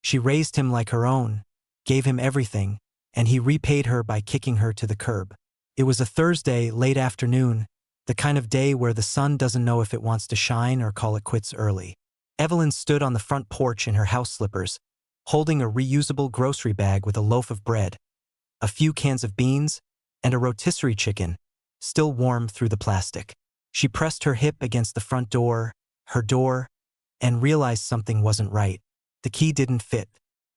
She raised him like her own, gave him everything, and he repaid her by kicking her to the curb. It was a Thursday, late afternoon, the kind of day where the sun doesn't know if it wants to shine or call it quits early. Evelyn stood on the front porch in her house slippers, holding a reusable grocery bag with a loaf of bread, a few cans of beans, and a rotisserie chicken, still warm through the plastic. She pressed her hip against the front door, her door, and realized something wasn't right. The key didn't fit.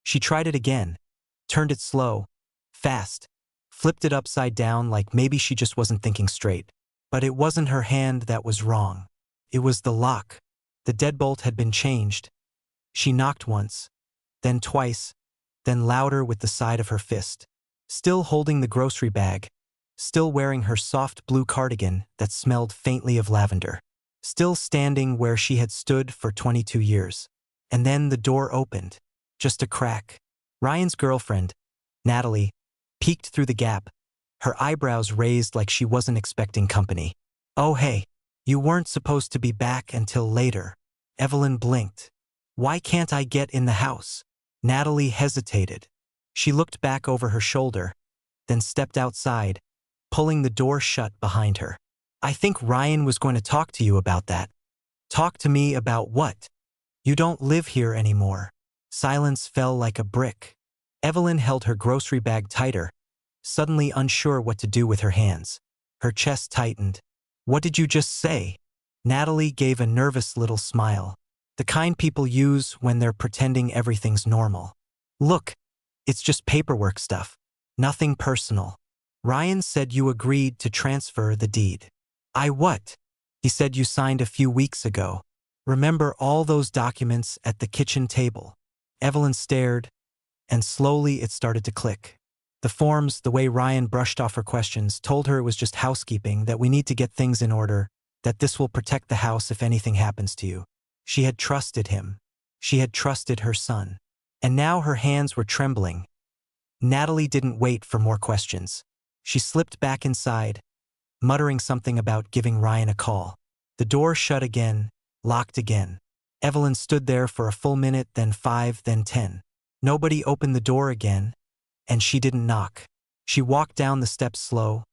She tried it again, turned it slow, fast, flipped it upside down like maybe she just wasn't thinking straight. But it wasn't her hand that was wrong. It was the lock. The deadbolt had been changed. She knocked once, then twice, then louder with the side of her fist. Still holding the grocery bag, still wearing her soft blue cardigan that smelled faintly of lavender, still standing where she had stood for 22 years. And then the door opened, just a crack. Ryan's girlfriend, Natalie, peeked through the gap, her eyebrows raised like she wasn't expecting company. "Oh hey, you weren't supposed to be back until later." Evelyn blinked. "Why can't I get in the house?" Natalie hesitated. She looked back over her shoulder, then stepped outside, pulling the door shut behind her. "I think Ryan was going to talk to you about that." "Talk to me about what?" "You don't live here anymore." Silence fell like a brick. Evelyn held her grocery bag tighter, suddenly unsure what to do with her hands. Her chest tightened. "What did you just say?" Natalie gave a nervous little smile, the kind people use when they're pretending everything's normal. "Look, it's just paperwork stuff. Nothing personal. Ryan said you agreed to transfer the deed." "I what?" "He said you signed a few weeks ago. Remember all those documents at the kitchen table?" Evelyn stared, and slowly it started to click. The forms, the way Ryan brushed off her questions, told her it was just housekeeping, that we need to get things in order, that this will protect the house if anything happens to you. She had trusted him. She had trusted her son. And now her hands were trembling. Natalie didn't wait for more questions. She slipped back inside, muttering something about giving Ryan a call. The door shut again, locked again. Evelyn stood there for a full minute, then 5, then 10. Nobody opened the door again, and she didn't knock. She walked down the steps slow,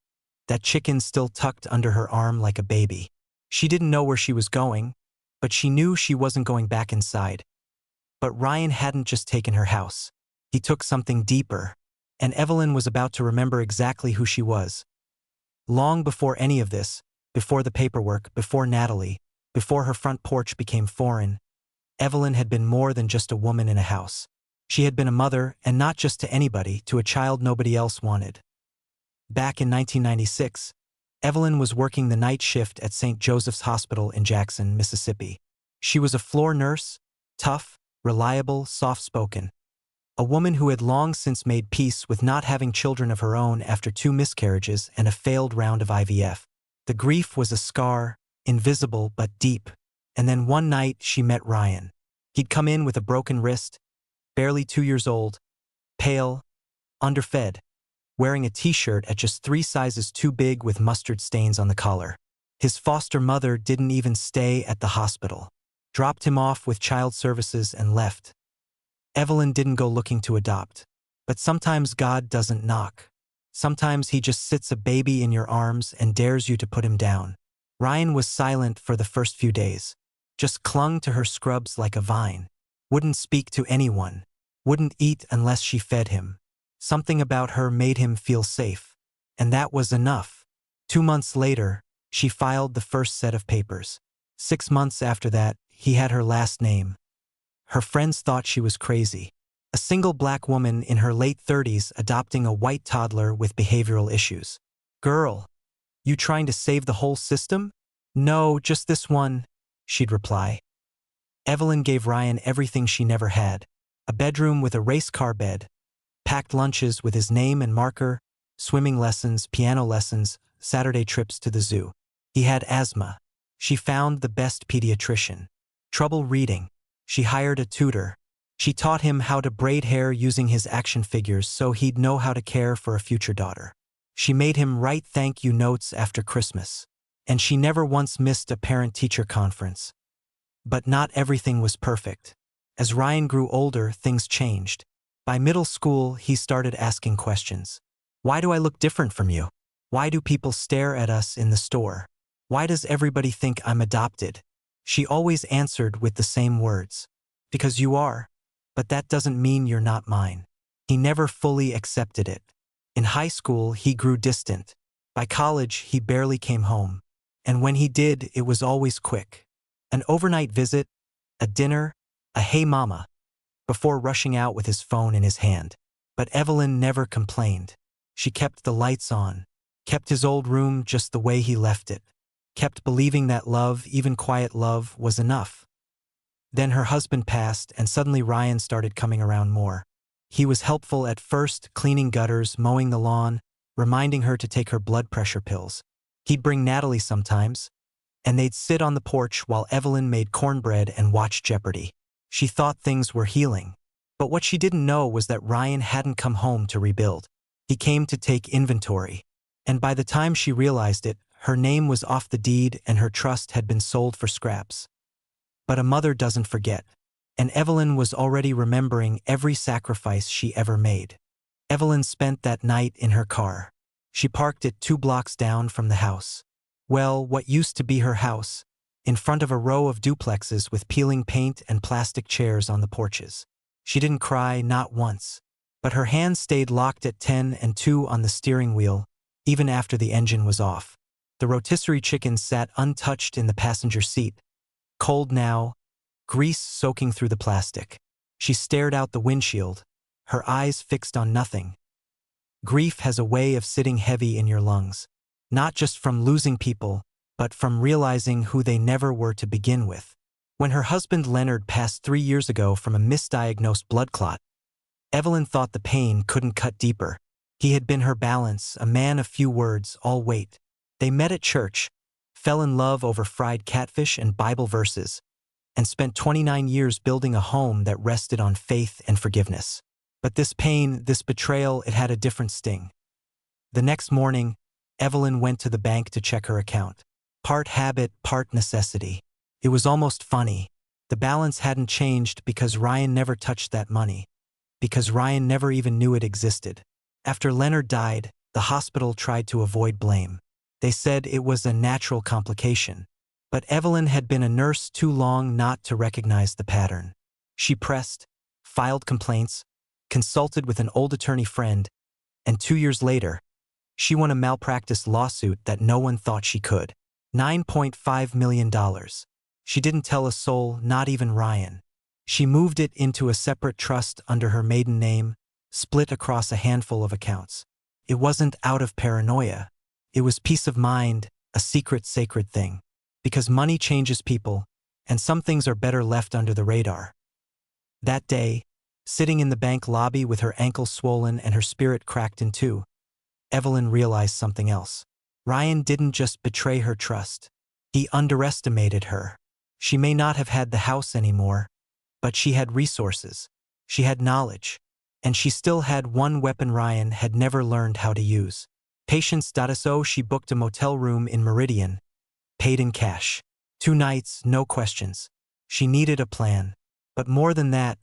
that chicken still tucked under her arm like a baby. She didn't know where she was going, but she knew she wasn't going back inside. But Ryan hadn't just taken her house. He took something deeper, and Evelyn was about to remember exactly who she was. Long before any of this, before the paperwork, before Natalie, before her front porch became foreign, Evelyn had been more than just a woman in a house. She had been a mother, and not just to anybody, to a child nobody else wanted. Back in 1996, Evelyn was working the night shift at St. Joseph's Hospital in Jackson, Mississippi. She was a floor nurse, tough, reliable, soft-spoken. A woman who had long since made peace with not having children of her own after 2 miscarriages and a failed round of IVF. The grief was a scar, invisible but deep. And then one night she met Ryan. He'd come in with a broken wrist, barely 2 years old, pale, underfed, wearing a t-shirt at just 3 sizes too big with mustard stains on the collar. His foster mother didn't even stay at the hospital. Dropped him off with child services and left. Evelyn didn't go looking to adopt. But sometimes God doesn't knock. Sometimes he just sits a baby in your arms and dares you to put him down. Ryan was silent for the first few days. Just clung to her scrubs like a vine. Wouldn't speak to anyone. Wouldn't eat unless she fed him. Something about her made him feel safe. And that was enough. 2 months later, she filed the first set of papers. 6 months after that, he had her last name. Her friends thought she was crazy. A single black woman in her late 30s adopting a white toddler with behavioral issues. "Girl, you trying to save the whole system?" "No, just this one," she'd reply. Evelyn gave Ryan everything she never had. A bedroom with a race car bed, packed lunches with his name and marker, swimming lessons, piano lessons, Saturday trips to the zoo. He had asthma. She found the best pediatrician. Trouble reading. She hired a tutor. She taught him how to braid hair using his action figures so he'd know how to care for a future daughter. She made him write thank you notes after Christmas. And she never once missed a parent-teacher conference. But not everything was perfect. As Ryan grew older, things changed. By middle school, he started asking questions. Why do I look different from you? Why do people stare at us in the store? Why does everybody think I'm adopted? She always answered with the same words. Because you are. But that doesn't mean you're not mine. He never fully accepted it. In high school, he grew distant. By college, he barely came home. And when he did, it was always quick. An overnight visit, a dinner, a hey mama, before rushing out with his phone in his hand. But Evelyn never complained. She kept the lights on, kept his old room just the way he left it, kept believing that love, even quiet love, was enough. Then her husband passed, and suddenly Ryan started coming around more. He was helpful at first, cleaning gutters, mowing the lawn, reminding her to take her blood pressure pills. He'd bring Natalie sometimes, and they'd sit on the porch while Evelyn made cornbread and watched Jeopardy. She thought things were healing. But what she didn't know was that Ryan hadn't come home to rebuild. He came to take inventory. And by the time she realized it, her name was off the deed and her trust had been sold for scraps. But a mother doesn't forget. And Evelyn was already remembering every sacrifice she ever made. Evelyn spent that night in her car. She parked it 2 blocks down from the house. Well, what used to be her house, in front of a row of duplexes with peeling paint and plastic chairs on the porches. She didn't cry, not once. But her hands stayed locked at 10 and 2 on the steering wheel, even after the engine was off. The rotisserie chicken sat untouched in the passenger seat, cold now, grease soaking through the plastic. She stared out the windshield, her eyes fixed on nothing. Grief has a way of sitting heavy in your lungs, not just from losing people, but from realizing who they never were to begin with. When her husband Leonard passed 3 years ago from a misdiagnosed blood clot, Evelyn thought the pain couldn't cut deeper. He had been her balance, a man of few words, all weight. They met at church, fell in love over fried catfish and Bible verses, and spent 29 years building a home that rested on faith and forgiveness. But this pain, this betrayal, it had a different sting. The next morning, Evelyn went to the bank to check her account. Part habit, part necessity. It was almost funny. The balance hadn't changed because Ryan never touched that money, because Ryan never even knew it existed. After Leonard died, the hospital tried to avoid blame. They said it was a natural complication. But Evelyn had been a nurse too long not to recognize the pattern. She pressed, filed complaints, consulted with an old attorney friend, and 2 years later, she won a malpractice lawsuit that no one thought she could. $9.5 million. She didn't tell a soul, not even Ryan. She moved it into a separate trust under her maiden name, split across a handful of accounts. It wasn't out of paranoia. It was peace of mind, a secret, sacred thing. Because money changes people, and some things are better left under the radar. That day, sitting in the bank lobby with her ankle swollen and her spirit cracked in two, Evelyn realized something else. Ryan didn't just betray her trust. He underestimated her. She may not have had the house anymore, but she had resources. She had knowledge. And she still had one weapon Ryan had never learned how to use. Patience. So she booked a motel room in Meridian, paid in cash. 2 nights, no questions. She needed a plan. But more than that,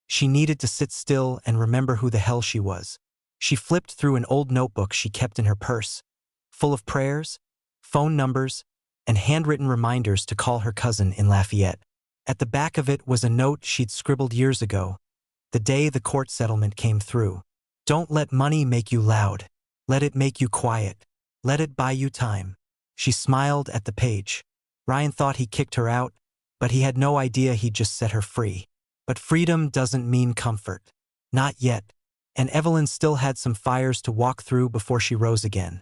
she needed to sit still and remember who the hell she was. She flipped through an old notebook she kept in her purse, full of prayers, phone numbers, and handwritten reminders to call her cousin in Lafayette. At the back of it was a note she'd scribbled years ago, the day the court settlement came through. Don't let money make you loud. Let it make you quiet. Let it buy you time. She smiled at the page. Ryan thought he kicked her out, but he had no idea he'd just set her free. But freedom doesn't mean comfort. Not yet. And Evelyn still had some fires to walk through before she rose again.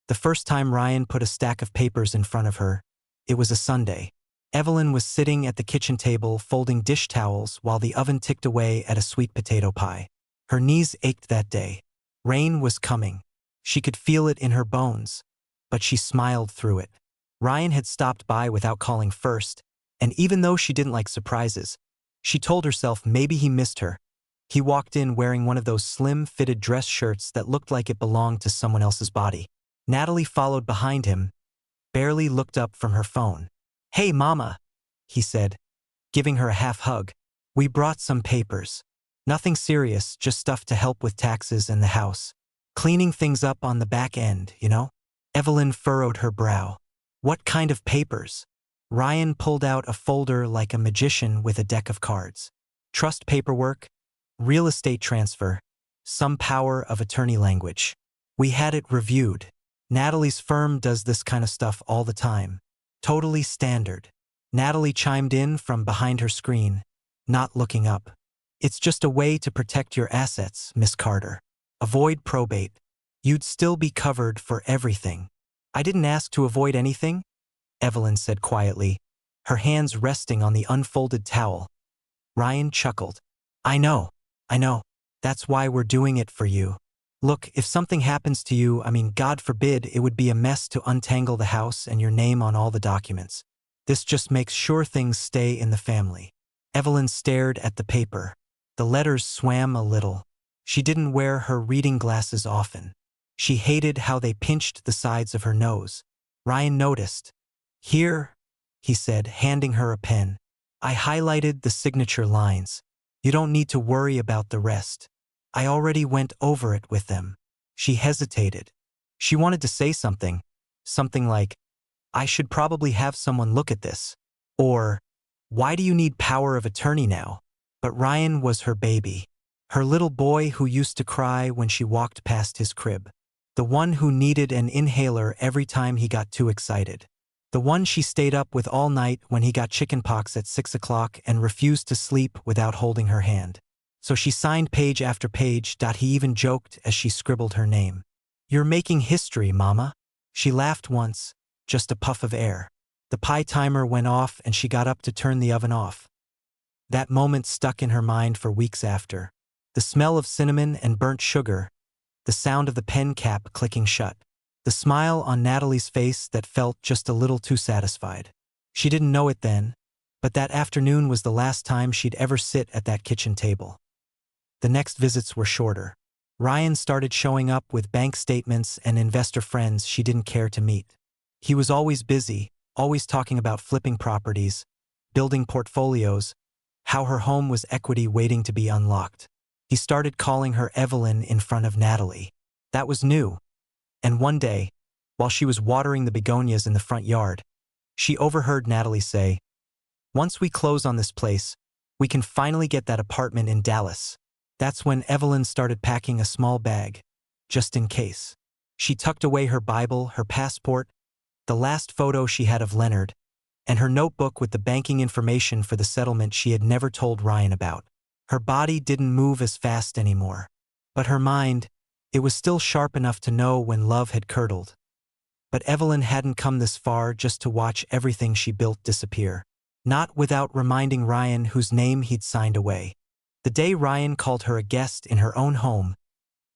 The first time Ryan put a stack of papers in front of her, it was a Sunday. Evelyn was sitting at the kitchen table folding dish towels while the oven ticked away at a sweet potato pie. Her knees ached that day. Rain was coming. She could feel it in her bones, but she smiled through it. Ryan had stopped by without calling first, and even though she didn't like surprises, she told herself maybe he missed her. He walked in wearing one of those slim, fitted dress shirts that looked like it belonged to someone else's body. Natalie followed behind him, barely looked up from her phone. "Hey, Mama," he said, giving her a half hug. We brought some papers. Nothing serious, just stuff to help with taxes and the house. Cleaning things up on the back end, you know? Evelyn furrowed her brow. What kind of papers? Ryan pulled out a folder like a magician with a deck of cards. Trust paperwork, real estate transfer, some power of attorney language. We had it reviewed. Natalie's firm does this kind of stuff all the time. Totally standard. Natalie chimed in from behind her screen, not looking up. It's just a way to protect your assets, Miss Carter. Avoid probate. You'd still be covered for everything. I didn't ask to avoid anything, Evelyn said quietly, her hands resting on the unfolded towel. Ryan chuckled. I know. That's why we're doing it for you. Look, if something happens to you, God forbid, it would be a mess to untangle the house and your name on all the documents. This just makes sure things stay in the family. Evelyn stared at the paper. The letters swam a little. She didn't wear her reading glasses often. She hated how they pinched the sides of her nose. Ryan noticed. Here, he said, handing her a pen. I highlighted the signature lines. You don't need to worry about the rest. I already went over it with them. She hesitated. She wanted to say something. Something like, I should probably have someone look at this. Or, why do you need power of attorney now? But Ryan was her baby. Her little boy who used to cry when she walked past his crib. The one who needed an inhaler every time he got too excited. The one she stayed up with all night when he got chickenpox at 6 o'clock and refused to sleep without holding her hand. So she signed page after page. He even joked as she scribbled her name. You're making history, Mama. She laughed once, just a puff of air. The pie timer went off and she got up to turn the oven off. That moment stuck in her mind for weeks after. The smell of cinnamon and burnt sugar, the sound of the pen cap clicking shut, the smile on Natalie's face that felt just a little too satisfied. She didn't know it then, but that afternoon was the last time she'd ever sit at that kitchen table. The next visits were shorter. Ryan started showing up with bank statements and investor friends she didn't care to meet. He was always busy, always talking about flipping properties, building portfolios, how her home was equity waiting to be unlocked. He started calling her Evelyn in front of Natalie. That was new. And one day, while she was watering the begonias in the front yard, she overheard Natalie say, once we close on this place, we can finally get that apartment in Dallas. That's when Evelyn started packing a small bag, just in case. She tucked away her Bible, her passport, the last photo she had of Leonard, and her notebook with the banking information for the settlement she had never told Ryan about. Her body didn't move as fast anymore. But her mind, it was still sharp enough to know when love had curdled. But Evelyn hadn't come this far just to watch everything she built disappear. Not without reminding Ryan whose name he'd signed away. The day Ryan called her a guest in her own home,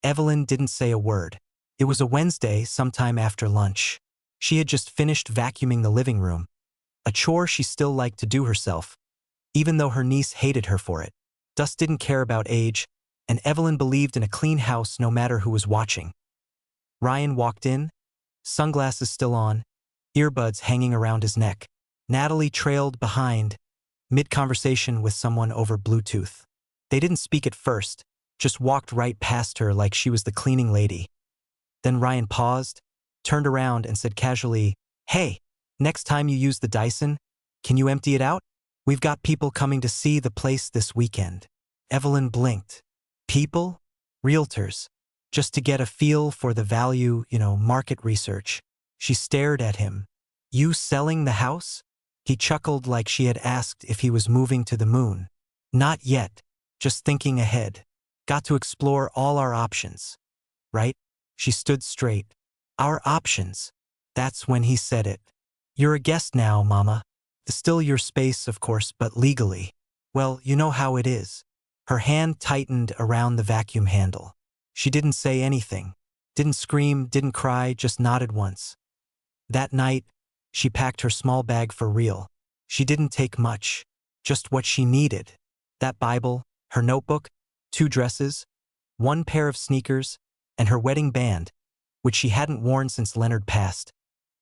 Evelyn didn't say a word. It was a Wednesday sometime after lunch. She had just finished vacuuming the living room, a chore she still liked to do herself, even though her niece hated her for it. Dust didn't care about age, and Evelyn believed in a clean house no matter who was watching. Ryan walked in, sunglasses still on, earbuds hanging around his neck. Natalie trailed behind, mid-conversation with someone over Bluetooth. They didn't speak at first, just walked right past her like she was the cleaning lady. Then Ryan paused, turned around and said casually, Hey, next time you use the Dyson, can you empty it out? We've got people coming to see the place this weekend. Evelyn blinked. People? Realtors. Just to get a feel for the value, market research. She stared at him. You selling the house? He chuckled like she had asked if he was moving to the moon. Not yet. Just thinking ahead. Got to explore all our options. Right? She stood straight. Our options. That's when he said it. You're a guest now, Mama. Still your space, of course, but legally. Well, you know how it is. Her hand tightened around the vacuum handle. She didn't say anything. Didn't scream, didn't cry, just nodded once. That night, she packed her small bag for real. She didn't take much. Just what she needed. That Bible, her notebook, 2 dresses, 1 pair of sneakers, and her wedding band, which she hadn't worn since Leonard passed,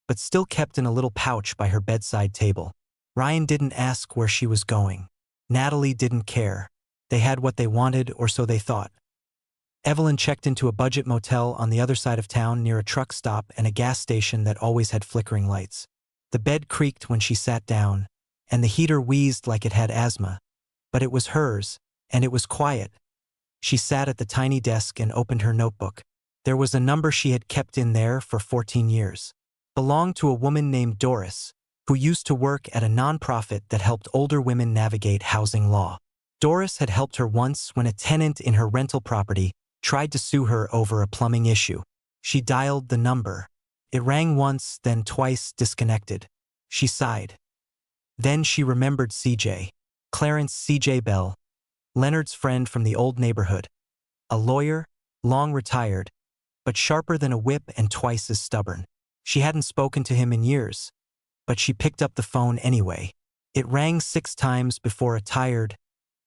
but still kept in a little pouch by her bedside table. Ryan didn't ask where she was going. Natalie didn't care. They had what they wanted, or so they thought. Evelyn checked into a budget motel on the other side of town near a truck stop and a gas station that always had flickering lights. The bed creaked when she sat down, and the heater wheezed like it had asthma. But it was hers, and it was quiet. She sat at the tiny desk and opened her notebook. There was a number she had kept in there for 14 years. Belonged to a woman named Doris, who used to work at a nonprofit that helped older women navigate housing law. Doris had helped her once when a tenant in her rental property tried to sue her over a plumbing issue. She dialed the number. It rang once, then twice, disconnected. She sighed. Then she remembered CJ. Clarence C.J. Bell, Leonard's friend from the old neighborhood. A lawyer, long retired, but sharper than a whip and twice as stubborn. She hadn't spoken to him in years, but she picked up the phone anyway. It rang 6 times before a tired,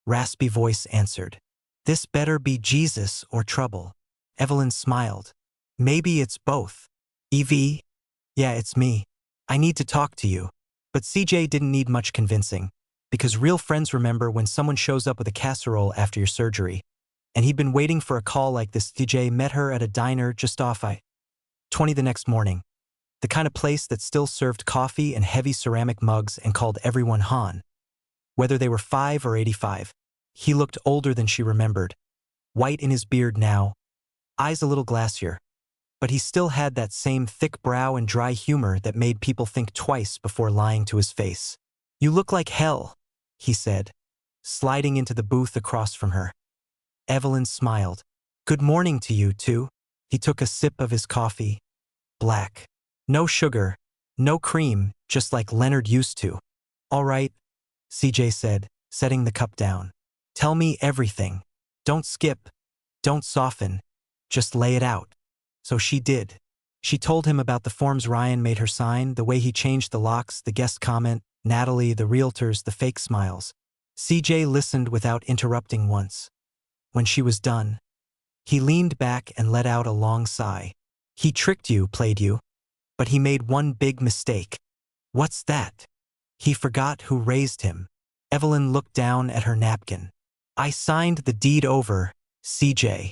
raspy voice answered. "This better be Jesus or trouble." Evelyn smiled. "Maybe it's both." "Evie? Yeah, it's me. I need to talk to you." But CJ didn't need much convincing, because real friends remember when someone shows up with a casserole after your surgery, and he'd been waiting for a call like this. CJ met her at a diner just off I-20 the next morning, the kind of place that still served coffee in heavy ceramic mugs and called everyone Han, whether they were 5 or 85. He looked older than she remembered, white in his beard now, eyes a little glassier, but he still had that same thick brow and dry humor that made people think twice before lying to his face. "You look like hell," he said, sliding into the booth across from her. Evelyn smiled. "Good morning to you, too." He took a sip of his coffee. Black. No sugar, no cream, just like Leonard used to. "All right," CJ said, setting the cup down. "Tell me everything. Don't skip. Don't soften. Just lay it out." So she did. She told him about the forms Ryan made her sign, the way he changed the locks, the guest comment, Natalie, the realtors, the fake smiles. CJ listened without interrupting once. When she was done, he leaned back and let out a long sigh. "He tricked you, played you. But he made one big mistake." "What's that?" "He forgot who raised him." Evelyn looked down at her napkin. "I signed the deed over, CJ."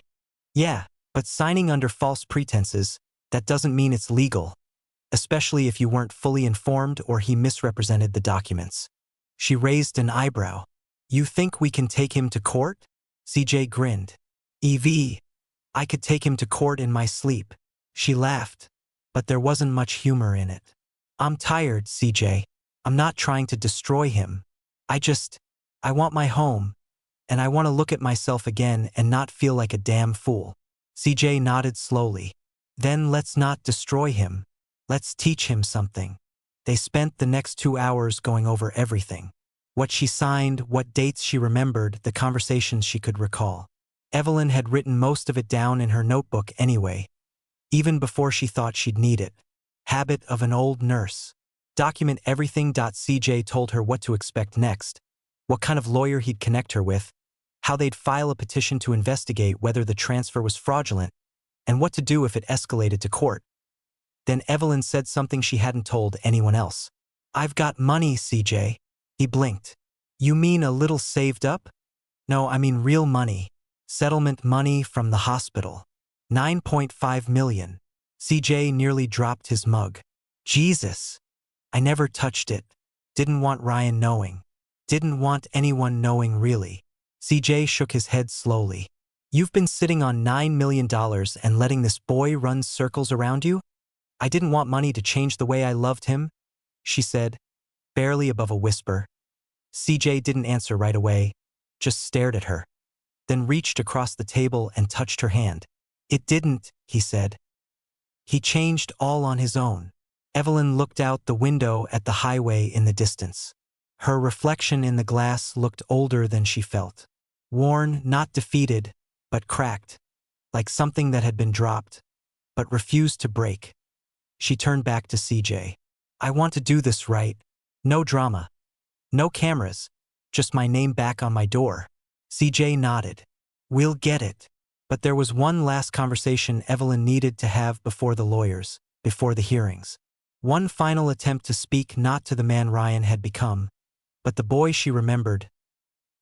"Yeah, but signing under false pretenses, that doesn't mean it's legal, especially if you weren't fully informed or he misrepresented the documents." She raised an eyebrow. "You think we can take him to court?" CJ grinned. "EV, I could take him to court in my sleep." She laughed, but there wasn't much humor in it. "I'm tired, CJ. I'm not trying to destroy him. I want my home, and I want to look at myself again and not feel like a damn fool." CJ nodded slowly. "Then let's not destroy him. Let's teach him something." They spent the next 2 hours going over everything. What she signed, what dates she remembered, the conversations she could recall. Evelyn had written most of it down in her notebook anyway, even before she thought she'd need it. Habit of an old nurse. Document everything. CJ told her what to expect next, what kind of lawyer he'd connect her with, how they'd file a petition to investigate whether the transfer was fraudulent, and what to do if it escalated to court. Then Evelyn said something she hadn't told anyone else. "I've got money, CJ." He blinked. "You mean a little saved up?" "No, I mean real money. Settlement money from the hospital. 9.5 million. CJ nearly dropped his mug. "Jesus. I never touched it. Didn't want Ryan knowing. Didn't want anyone knowing really." CJ shook his head slowly. "You've been sitting on $9 million and letting this boy run circles around you?" "I didn't want money to change the way I loved him," she said, barely above a whisper. CJ didn't answer right away, just stared at her, then reached across the table and touched her hand. "It didn't," he said. "He changed all on his own." Evelyn looked out the window at the highway in the distance. Her reflection in the glass looked older than she felt. Worn, not defeated, but cracked, like something that had been dropped, but refused to break. She turned back to CJ. "I want to do this right. No drama. No cameras. Just my name back on my door." CJ nodded. "We'll get it." But there was one last conversation Evelyn needed to have before the lawyers, before the hearings. One final attempt to speak not to the man Ryan had become, but the boy she remembered,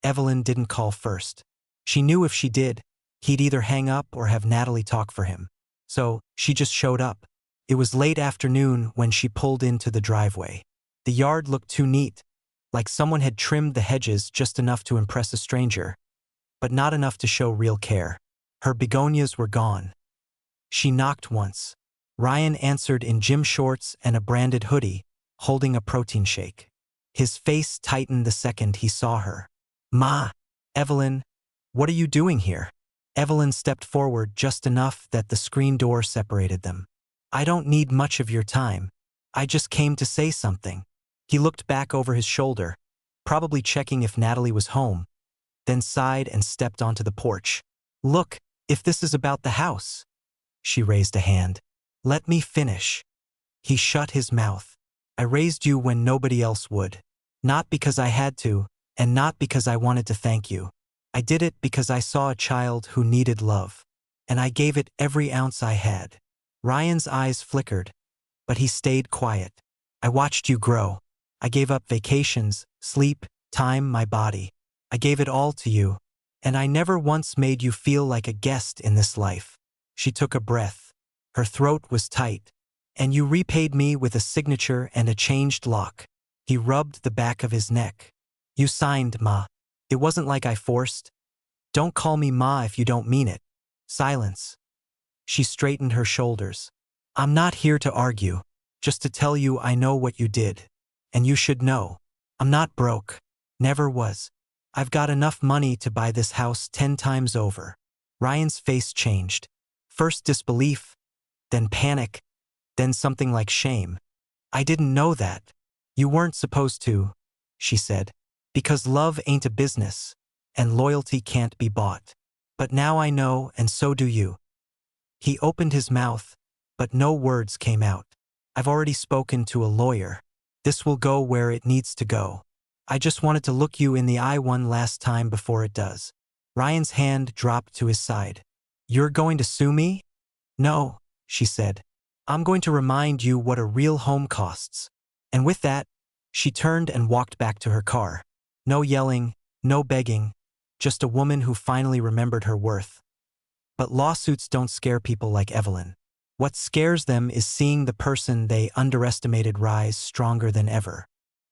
Evelyn didn't call first. She knew if she did, he'd either hang up or have Natalie talk for him. So, she just showed up. It was late afternoon when she pulled into the driveway. The yard looked too neat, like someone had trimmed the hedges just enough to impress a stranger, but not enough to show real care. Her begonias were gone. She knocked once. Ryan answered in gym shorts and a branded hoodie, holding a protein shake. His face tightened the second he saw her. "Ma, Evelyn, what are you doing here?" Evelyn stepped forward just enough that the screen door separated them. "I don't need much of your time. I just came to say something." He looked back over his shoulder, probably checking if Natalie was home, then sighed and stepped onto the porch. "Look, if this is about the house." She raised a hand. "Let me finish." He shut his mouth. "I raised you when nobody else would. Not because I had to, and not because I wanted to thank you. I did it because I saw a child who needed love, and I gave it every ounce I had." Ryan's eyes flickered, but he stayed quiet. "I watched you grow. I gave up vacations, sleep, time, my body. I gave it all to you, and I never once made you feel like a guest in this life." She took a breath. Her throat was tight. "And you repaid me with a signature and a changed lock." He rubbed the back of his neck. "You signed, Ma. It wasn't like I forced. Don't call me Ma if you don't mean it." Silence. She straightened her shoulders. "I'm not here to argue, just to tell you I know what you did. And you should know. I'm not broke. Never was. I've got enough money to buy this house 10 times over." Ryan's face changed. First disbelief, then panic, then something like shame. "I didn't know that. You weren't supposed to," she said. "Because love ain't a business, and loyalty can't be bought. But now I know, and so do you." He opened his mouth, but no words came out. "I've already spoken to a lawyer. This will go where it needs to go. I just wanted to look you in the eye one last time before it does." Ryan's hand dropped to his side. "You're going to sue me?" "No," she said. "I'm going to remind you what a real home costs." And with that, she turned and walked back to her car. No yelling, no begging, just a woman who finally remembered her worth. But lawsuits don't scare people like Evelyn. What scares them is seeing the person they underestimated rise stronger than ever.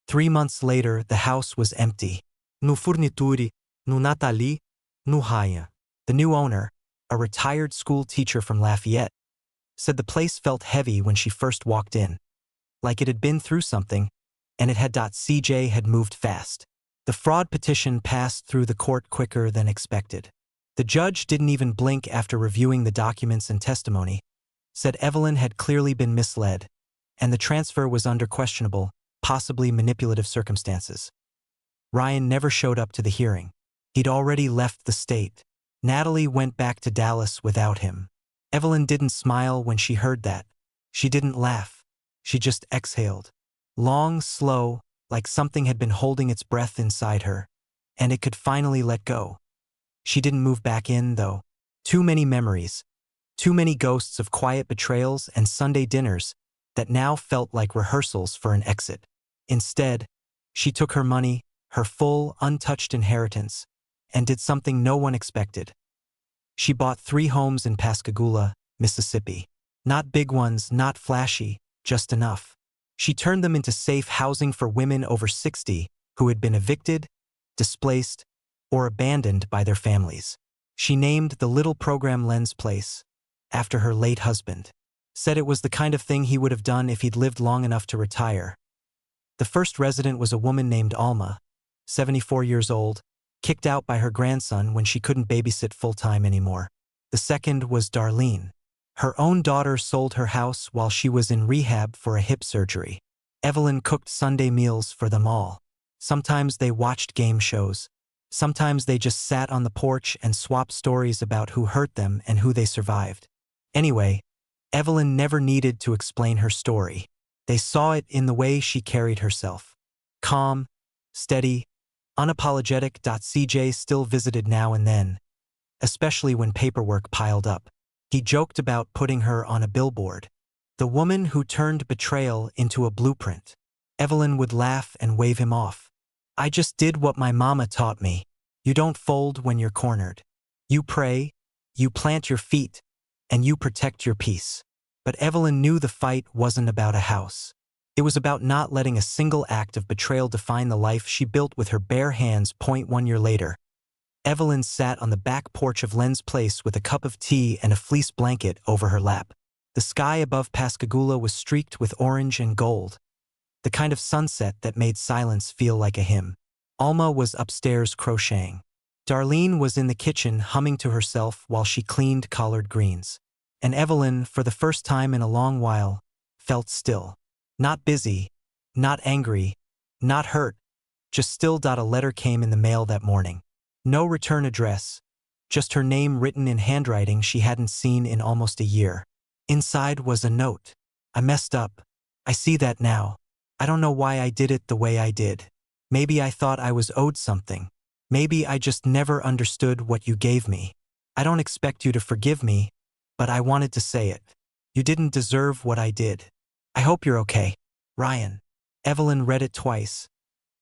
3 months later, the house was empty. No forniture, no Nathalie, no Ryan. The new owner, a retired school teacher from Lafayette, said the place felt heavy when she first walked in, like it had been through something, and it had. CJ had moved fast. The fraud petition passed through the court quicker than expected. The judge didn't even blink after reviewing the documents and testimony, said Evelyn had clearly been misled, and the transfer was under questionable, possibly manipulative circumstances. Ryan never showed up to the hearing. He'd already left the state. Natalie went back to Dallas without him. Evelyn didn't smile when she heard that. She didn't laugh. She just exhaled. Long, slow, like something had been holding its breath inside her, and it could finally let go. She didn't move back in, though. Too many memories. Too many ghosts of quiet betrayals and Sunday dinners that now felt like rehearsals for an exit. Instead, she took her money, her full, untouched inheritance, and did something no one expected. She bought 3 homes in Pascagoula, Mississippi. Not big ones, not flashy, just enough. She turned them into safe housing for women over 60 who had been evicted, displaced, or abandoned by their families. She named the little program Len's Place, after her late husband. Said it was the kind of thing he would have done if he'd lived long enough to retire. The first resident was a woman named Alma, 74 years old, kicked out by her grandson when she couldn't babysit full-time anymore. The second was Darlene. Her own daughter sold her house while she was in rehab for a hip surgery. Evelyn cooked Sunday meals for them all. Sometimes they watched game shows. Sometimes they just sat on the porch and swapped stories about who hurt them and who they survived. Anyway, Evelyn never needed to explain her story. They saw it in the way she carried herself. Calm, steady, unapologetic. CJ still visited now and then, especially when paperwork piled up. He joked about putting her on a billboard. The woman who turned betrayal into a blueprint. Evelyn would laugh and wave him off. "I just did what my mama taught me." You don't fold when you're cornered. You pray, you plant your feet, and you protect your peace. But Evelyn knew the fight wasn't about a house. It was about not letting a single act of betrayal define the life she built with her bare hands. 1 year later, Evelyn sat on the back porch of Len's place with a cup of tea and a fleece blanket over her lap. The sky above Pascagoula was streaked with orange and gold, the kind of sunset that made silence feel like a hymn. Alma was upstairs crocheting. Darlene was in the kitchen humming to herself while she cleaned collard greens. And Evelyn, for the first time in a long while, felt still. Not busy, not angry, not hurt, just still. A letter came in the mail that morning. No return address, just her name written in handwriting she hadn't seen in almost a year. Inside was a note. I messed up. I see that now. I don't know why I did it the way I did. Maybe I thought I was owed something. Maybe I just never understood what you gave me. I don't expect you to forgive me, but I wanted to say it. You didn't deserve what I did. I hope you're okay. Ryan. Evelyn read it twice.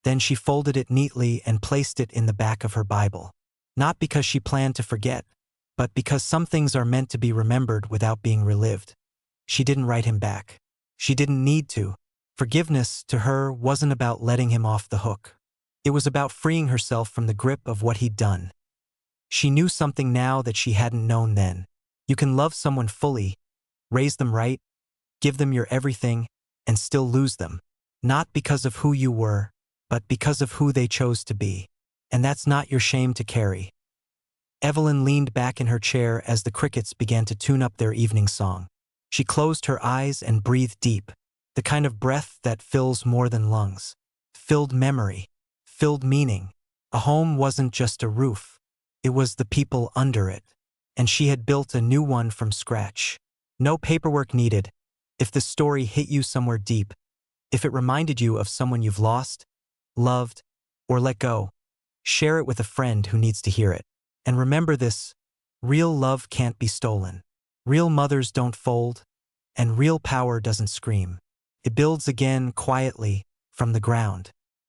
Then she folded it neatly and placed it in the back of her Bible. Not because she planned to forget, but because some things are meant to be remembered without being relived. She didn't write him back. She didn't need to. Forgiveness, to her, wasn't about letting him off the hook. It was about freeing herself from the grip of what he'd done. She knew something now that she hadn't known then. You can love someone fully, raise them right, give them your everything, and still lose them. Not because of who you were, but because of who they chose to be. And that's not your shame to carry. Evelyn leaned back in her chair as the crickets began to tune up their evening song. She closed her eyes and breathed deep, the kind of breath that fills more than lungs. Filled memory, filled meaning. A home wasn't just a roof. It was the people under it. And she had built a new one from scratch. No paperwork needed. If the story hit you somewhere deep, if it reminded you of someone you've lost, loved, or let go, share it with a friend who needs to hear it. And remember this, real love can't be stolen. Real mothers don't fold, and real power doesn't scream. It builds again quietly from the ground.